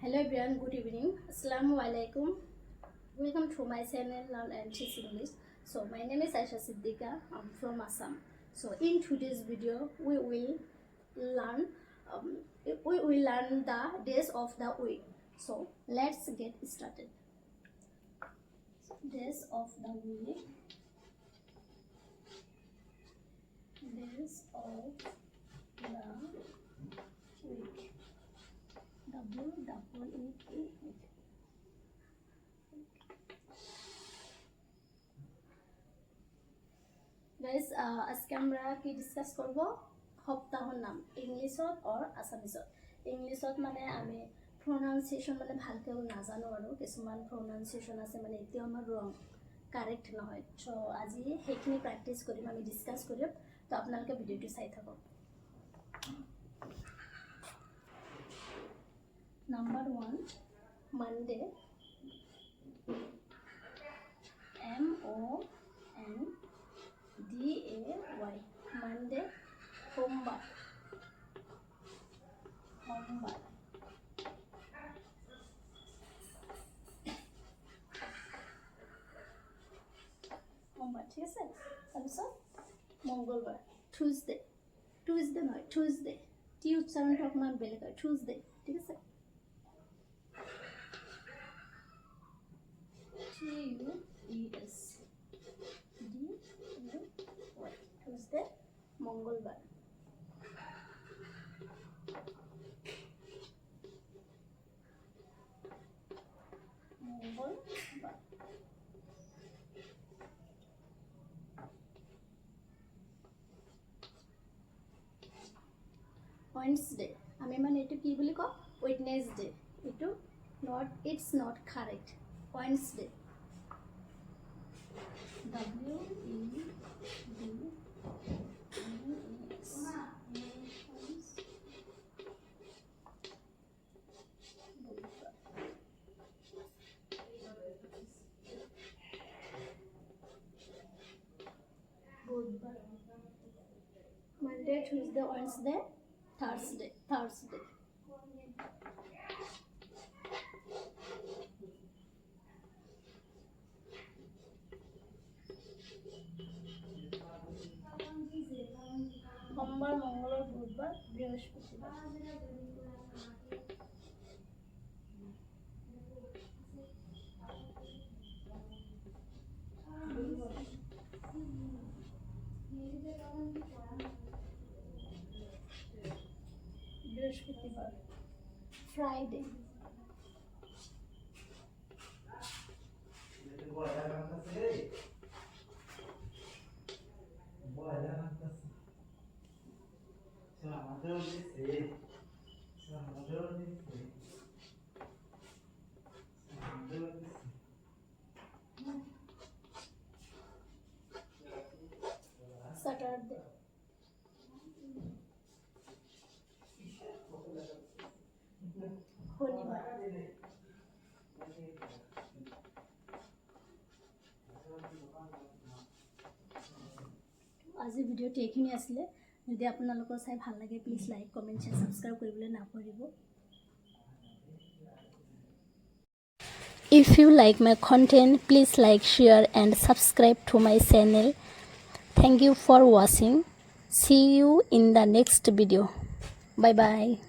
Hello everyone, good evening. Assalamu alaikum. Welcome to my channel Learn and Teach English. So my name is Aisha Siddiqa. I'm from Assam. So in today's video we will learn the days of the week. So let's get started. Days of the week. Days of the week. W-E-E-K. Guys আজকে আমরা কি discuss করব সপ্তাহৰ নাম ইংলিছত or আসামিছত ইংলিছত মানে আমি প্রনাউন্সিয়েশন মানে ভালকে নাজানো আৰু কিছুমান প্রনাউন্সিয়েশন আছে মানে এতিয়াও আমাৰ ৰং কারেক্ট নহয় সো আজি সেইখিনি প্র্যাকটিস কৰিম আমি ডিসকাস কৰিম তো আপোনালোকে ভিডিওটো চাই থাকক Number 1 Monday M-O-N-D-A-Y Monday সোমবার ঠিক আছে তাৰপিছত মঙ্গলবার Tuesday নহয় Tuesday টি উচ্চাৰণটো অকণমান বেলেগ হয় Tuesday ঠিক আছে T-U-E-S D-U-Y Tuesday মঙ্গলবার Wednesday আমি মানে এটো কি বুলি কও Wednesday এটো it's not correct Wednesday W-E-D-N-E-S Monday, Tuesday, Wednesday, Thursday সোমবার মঙ্গলবার বুধবার বৃহস্পতিবার বৃহস্পতিবার ফ্রাইডে Saturday শনিবার আজি ভিডিওটি এইখিনি আছিল যদি আপোনালোকৰ চাই ভাল লাগে please like comment share subscribe কৰিবলৈ নাপাহৰিব If you like my content please like share and subscribe to my channel Thank you for watching see you in the next video bye bye